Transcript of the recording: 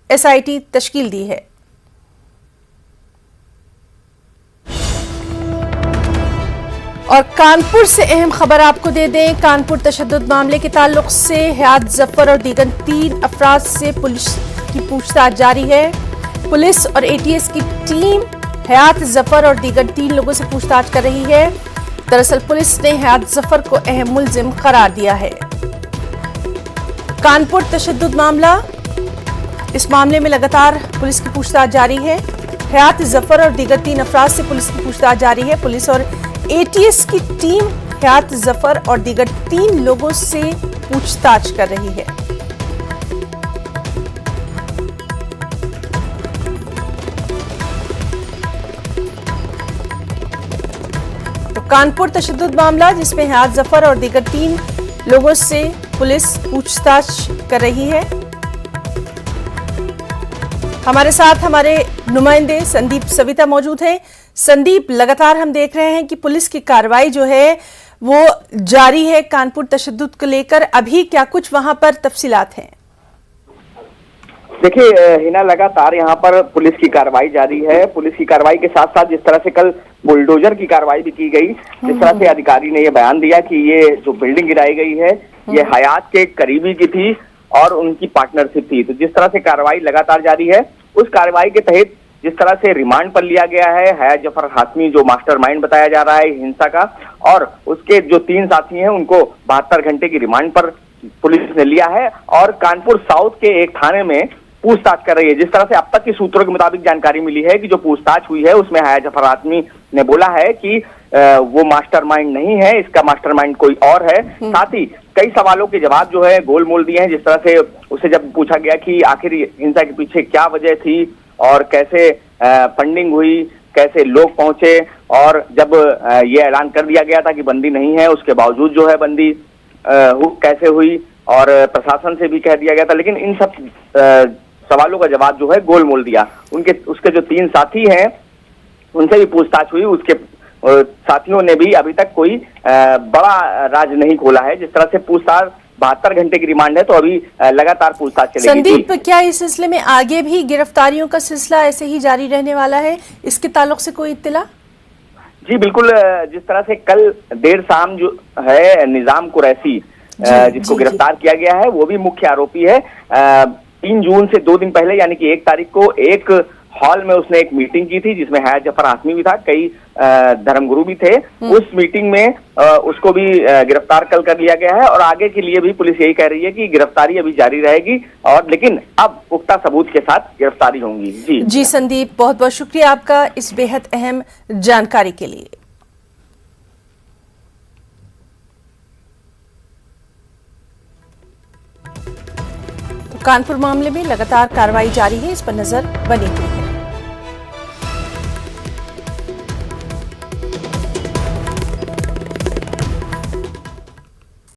SIT तश्कील दी है। और कानपुर से अहम खबर आपको दे दें। कानपुर तशद्दुद मामले के ताल्लुक से हयात जफर और दीगर 3 अफराद से पुलिस की पूछताछ जारी है। पुलिस और एटीएस की टीम हयात जफर और दीगर 3 लोगों से पूछताछ कर रही है। दरअसल पुलिस ने हयात जफर को अहम मुल्जिम करार दिया है। कानपुर तशद्दुद मामला, इस मामले में लगातार पुलिस की पूछताछ जारी है। हयात जफर और दीगर 3 अफराद से पुलिस की पूछताछ जारी है। पुलिस और एटीएस की टीम हयात जफर और दीगर 3 लोगों से पूछताछ कर रही है। तो कानपुर तशद्दुद मामला, जिसमें हयात जफर और दीगर 3 लोगों से पुलिस पूछताछ कर रही है। हमारे साथ हमारे नुमाइंदे संदीप सविता मौजूद हैं। संदीप, लगातार हम देख रहे हैं कि पुलिस की कार्रवाई जो है वो जारी है कानपुर तशद्दुद को लेकर। अभी क्या कुछ वहां पर तफसीलात हैं? देखिए हिना, लगातार यहाँ पर पुलिस की कार्रवाई जारी है। पुलिस की कार्रवाई के साथ साथ जिस तरह से कल बुलडोजर की कार्रवाई भी की गई, जिस तरह से अधिकारी ने ये बयान दिया कि ये जो बिल्डिंग गिराई गई है ये हयात के करीबी की थी और उनकी पार्टनरशिप थी। तो जिस तरह से कार्रवाई लगातार जारी है, उस कार्रवाई के तहत जिस तरह से रिमांड पर लिया गया है हयात जफर हाशमी, जो मास्टरमाइंड बताया जा रहा है हिंसा का, और उसके जो 3 साथी हैं उनको 72 घंटे की रिमांड पर पुलिस ने लिया है और कानपुर साउथ के एक थाने में पूछताछ कर रही है। जिस तरह से अब तक की सूत्रों के मुताबिक जानकारी मिली है कि जो पूछताछ हुई है उसमें हयात जफर हाशमी ने बोला है कि वो मास्टरमाइंड नहीं है, इसका मास्टरमाइंड कोई और है। साथ ही कई सवालों के जवाब जो है गोल मोल दिए हैं। जिस तरह से उसे जब पूछा गया कि आखिर हिंसा के पीछे क्या वजह थी और कैसे फंडिंग हुई, कैसे लोग पहुंचे, और जब ये ऐलान कर दिया गया था कि बंदी नहीं है, उसके बावजूद जो है बंदी कैसे हुई, और प्रशासन से भी कह दिया गया था, लेकिन इन सब सवालों का जवाब जो है गोल मोल दिया। उसके जो 3 साथी हैं उनसे भी पूछताछ हुई। उसके साथियों ने भी अभी तक कोई बड़ा राज नहीं खोला है। जिस तरह से पूछताछ 72 घंटे की रिमांड है, तो अभी लगातार पूछताछ चलेगी। संदीप, क्या इस सिलसिले में आगे भी गिरफ्तारियों का सिलसिला ऐसे ही जारी रहने वाला है? इसके ताल्लुक से कोई इत्तला? जी बिल्कुल। जिस तरह से कल देर शाम जो है निजाम कुरैशी जिसको गिरफ्तार किया गया है, वो भी मुख्य आरोपी है। 3 जून से 2 दिन पहले यानी कि 1 तारीख को एक हॉल में उसने एक मीटिंग की थी जिसमें हयात जफर हाशमी भी था, कई धर्मगुरु भी थे। उस मीटिंग में उसको भी गिरफ्तार कल कर लिया गया है और आगे के लिए भी पुलिस यही कह रही है कि गिरफ्तारी अभी जारी रहेगी, और लेकिन अब पुख्ता सबूत के साथ गिरफ्तारी होंगी। जी संदीप, बहुत बहुत शुक्रिया आपका इस बेहद अहम जानकारी के लिए। कानपुर मामले में लगातार कार्रवाई जारी है, इस पर नजर बनी हुई है।